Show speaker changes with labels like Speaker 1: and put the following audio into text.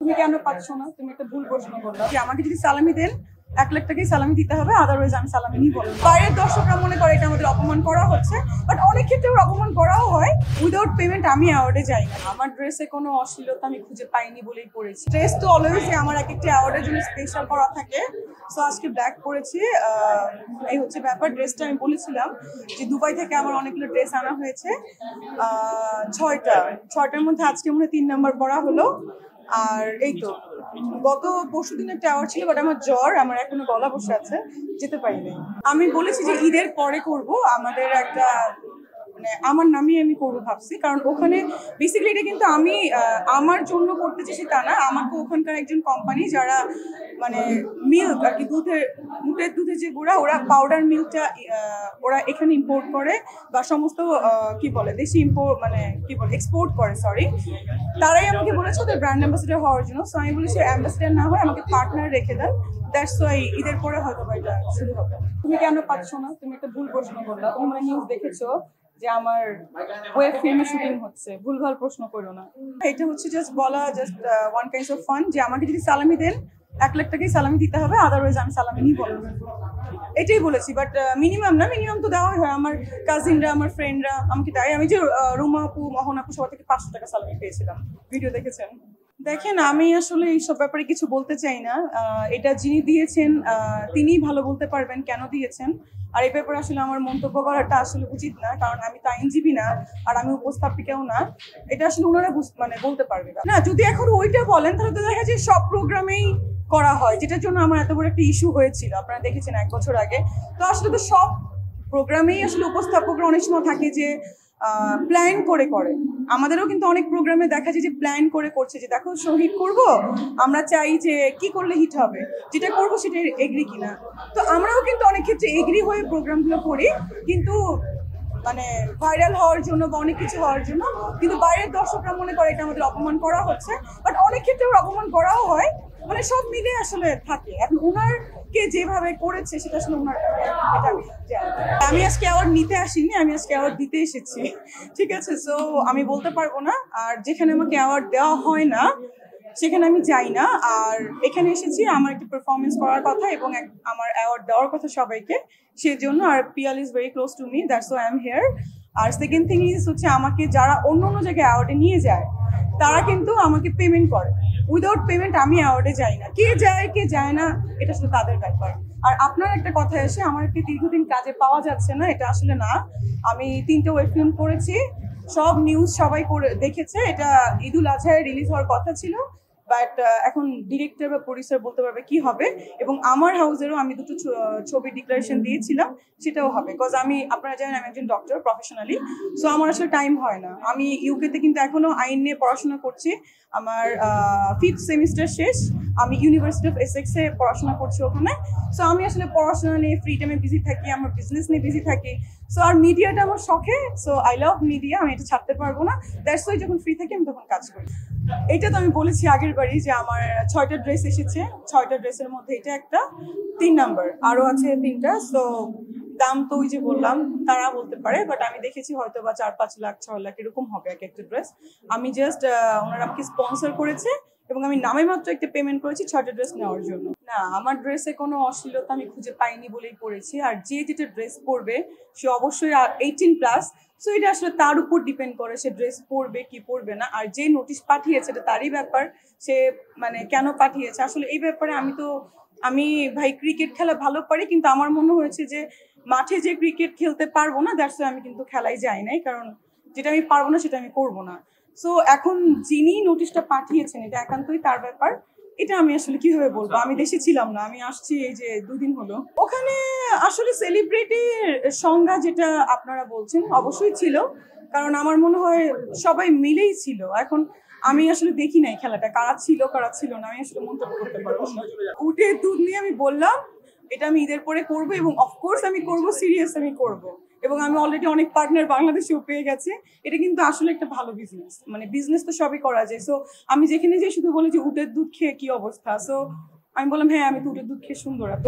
Speaker 1: তুমি কেন পাচ্ছ না? তুমি একটা ভুল প্রশ্ন করলা যে আমাকে যদি সালামি দেন 1 লাখ টাকাই সালামি দিতে হবে, আদারওয়াইজ আমি সালামি নিব না। বাইরের দর্শকরা মনে করে এটা আমাদের অপমান করা হচ্ছে, বাট অনেক ক্ষেত্রে অপমান করাও হয়। উইদাউট পেমেন্ট আমি অ্যাওয়ার্ডে যাই না। আমার ড্রেসে কোনো অশ্লীলতা আমি খুঁজে পাইনি বলেই পরেছি। ড্রেস তো অলওয়েজ আমার এক একটা অ্যাওয়ার্ডের জন্য স্পেশাল করা থাকে। সো আজকে ব্ল্যাক পরেছি, এই হচ্ছে ব্যাপার। ড্রেসটা আমি বলেছিলাম যে দুবাই থেকে আমার অনেকগুলো ড্রেস আনা হয়েছে, 6টার মধ্যে আজকে মনে হয় 3 নাম্বার পরা হলো। আর এই তো গত পরশুদিন একটা অ্যাওয়ার্ড ছিল, বাট আমার জ্বর, আমার এখনো গলা বসে আছে, যেতে পারিনি। আমি বলেছি যে ঈদের পরে করব, আমাদের একটা মানে আমার নামই আমি করবো ভাবছি, কারণ ওখানে বেসিক্যালি এটা কিন্তু আমি আমার জন্য করতে চাইছি তা না। আমাকে ওখানকার একজন কোম্পানি যারা মানে মিল্ক আর কি, উটের দুধের যে গুঁড়া, ওরা পাউডার মিল্কটা ওরা এখানে ইম্পোর্ট করে বা সমস্ত কি বলে দেশি মানে কি বলে এক্সপোর্ট করে, সরি, তারাই আমাকে বলেছে ওদের ব্র্যান্ড অ্যাম্বাসেডার হওয়ার জন্য। সো আমি বলেছি অ্যাম্বাসেডার না হয় আমাকে পার্টনার রেখে দেন, দ্যাটস ওয়াই ঈদের পরে হয়তো এটা শুরু হবে। তুমি কেন পাচ্ছ না? তুমি একটা ভুল প্রশ্ন করলা। তুমি মানে নিউজ দেখেছো যে আমার ওয়েব ফিল্মে শুটিং হচ্ছে, ভুলভাল প্রশ্ন করো না। এটা হচ্ছে জাস্ট বলা, just one kind of fun যে আমাকে যদি সালামি দেন 1 লাখ টাকাই সালামি দিতে হবে, আদারওয়াইজ আমি সালামি নিব না, এটাই বলেছি। বাট মিনিমাম না, মিনিমাম তো দেওয়াই হয়। আমার কাজিনরা, আমার ফ্রেন্ডরা আমাকে দেয়। আমি যে রুমা আপু, মোহন আপু সবার থেকে 500 টাকা সালামি পেয়েছিলাম, ভিডিও দেখেছেন। দেখেন, আমি আসলে এইসব ব্যাপারে কিছু বলতে চাই না। এটা যিনি দিয়েছেন তিনিই ভালো বলতে পারবেন কেন দিয়েছেন। আর এই ব্যাপারে আসলে আমার মন্তব্য করাটা আসলে উচিত না, কারণ আমি তো আইনজীবী না, আর আমি উপস্থাপিকাও না। এটা আসলে ওনারা মানে বলতে পারবে না। যদি এখন ওইটা বলেন তাহলে তো দেখা যায় সব প্রোগ্রামেই করা হয়, যেটার জন্য আমার এত বড় একটা ইস্যু হয়েছিল, আপনারা দেখেছেন 1 বছর আগে। তো আসলে তো সব প্রোগ্রামেই আসলে উপস্থাপকরা অনেক সময় থাকে যে প্ল্যান করে। আমাদেরও কিন্তু অনেক প্রোগ্রামে দেখা যায় যে প্ল্যান করে করছে, যে দেখো শহীদ করব, আমরা চাই যে কি করলে হিট হবে, যেটা করবো সেটা এগ্রি কিনা। তো আমরাও কিন্তু অনেক ক্ষেত্রে এগ্রি হয়ে প্রোগ্রামগুলো করি, কিন্তু মানে ভাইরাল হওয়ার জন্য বা অনেক কিছু হওয়ার জন্য। কিন্তু বাইরের দর্শকরা মনে করে এটা আমাদের অপমান করা হচ্ছে, বাট অনেক ক্ষেত্রে অপমান করাও হয়। মানে সব মিলে আসলে থাকে। এখন উনারকে যেভাবে করেছে সেটা আসলে উনার, এটা আমি আজকে অ্যাওয়ার্ড নিতে আসিনি, আমি আজকে অ্যাওয়ার্ড দিতে এসেছি, ঠিক আছে। সো আমি বলতে পারবো না। আর যেখানে আমাকে অ্যাওয়ার্ড দেওয়া হয় না সেখানে আমি যাই না। আর এখানে এসেছি আমার একটা পারফরমেন্স করার কথা এবং আমার অ্যাওয়ার্ড দেওয়ার কথা সবাইকে, সেজন্য। আর Piyal is very close to me, that's why I am here. আর সেকেন্ড থিং ইজ হচ্ছে আমাকে যারা অন্য জায়গায় অ্যাওয়ার্ডে নিয়ে যায় তারা কিন্তু আমাকে পেমেন্ট করে। উইদাউট পেমেন্ট আমি অ্যাওয়ার্ডে যাই না। কে যায় কে যায় না এটা শুধু তাদের ব্যাপার। আর আপনার একটা কথা এসে আমার একটি দীর্ঘদিন কাজে পাওয়া যাচ্ছে না, এটা আসলে না। আমি 3টে ওয়েব ফিল্ম করেছি, সব নিউজ সবাই দেখেছে। এটা ঈদুল আজহায় রিলিজ হওয়ার কথা ছিল, বাট এখন ডিরেক্টর বা প্রডিউসার বলতে পারবে কি হবে। এবং আমার হাউসেরও আমি 2টো ছবি ডিক্লারেশন দিয়েছিলাম, সেটাও হবে। বিকজ আপনারা জানেন আমি একজন ডক্টর প্রফেশনালি, সো আমার আসলে টাইম হয় না। আমি ইউকেতে কিন্তু এখনো আইন নিয়ে পড়াশোনা করছি, আমার 5th সেমিস্টার শেষ। আমি ইউনিভার্সিটি অফ এসেক্সে পড়াশোনা করছি ওখানে। সো আমি আসলে পড়াশোনা নিয়ে ফ্রি টাইমে বিজি থাকি, আমার বিজনেস নিয়ে বিজি থাকি। সো আর মিডিয়াটা আমার শখে, সো আই লাভ মিডিয়া, আমি এটা ছাড়তে পারবো না। দ্যাটস ওয়াই যখন ফ্রি থাকি আমি তখন কাজ করি। এটা তো আমি বলেছি আগের বারই যে আমার 6টা ড্রেস এসেছে, 6টা ড্রেসের মধ্যে এটা একটা 3 নাম্বার, আরো আছে 3টা। সো দাম তো ওই যে বললাম তারা বলতে পারে, বাট আমি দেখেছি হয়তো বা 4-5 লাখ 6 লাখ এরকম হবে এক একটা ড্রেস। আমি জাস্ট ওনারা আমাকে স্পন্সর করেছে এবং আমি নামে মাত্র একটা পেমেন্ট করেছি 6টা ড্রেস নেওয়ার জন্য। না, আমার ড্রেসে কোনো অশ্লীলতা আমি খুঁজে পাইনি বলেই পরেছি। আর যে যেটা ড্রেস পরবে সে অবশ্যই 18+। সো এটা আসলে তার উপর ডিপেন্ড করে সে ড্রেস পরবে কি পরবে না। আর যে নোটিশ পাঠিয়েছে এটা তারই ব্যাপার, সে মানে কেন পাঠিয়েছে আসলে এই ব্যাপারে। আমি ভাই ক্রিকেট খেলা ভালো পারি, কিন্তু আমার মনে হয়েছে যে মাঠে যে ক্রিকেট খেলতে পারবো না, দ্যাটস ওয়াই আমি কিন্তু খেলায় যাই নাই, কারণ যেটা আমি পারবো না সেটা আমি করবো না। সো এখন যিনি নোটিশটা পাঠিয়েছেন এটা একান্তই তার ব্যাপার। এটা আমি আসলে কিভাবে বলবো, আমি দেশে ছিলাম না, আমি আসছি এই যে 2 দিন হলো। ওখানে আসলে সেলিব্রিটির সংজ্ঞা যেটা আপনারা বলছেন অবশ্যই ছিল, কারণ আমার মনে হয় সবাই মিলেই ছিল। এখন আমি আসলে দেখি নাই খেলাটা, কারা ছিল না, আমি আসলে মন্তব্য করতে পারবো না। উটের দুধ নিয়ে আমি বললাম এটা আমি ঈদের পরে করবো, এবং অফকোর্স আমি করবো, সিরিয়াস আমি করবো। এবং আমি অলরেডি অনেক পার্টনার বাংলাদেশেও পেয়ে গেছি। এটা কিন্তু আসলে একটা ভালো বিজনেস, মানে বিজনেস তো সবই করা যায়। সো আমি যেখানে যাই শুধু বলি যে উটের দুধ খেয়ে কি অবস্থা, সো আমি বললাম হ্যাঁ আমি তো উটের দুধ খেয়ে সুন্দর, এত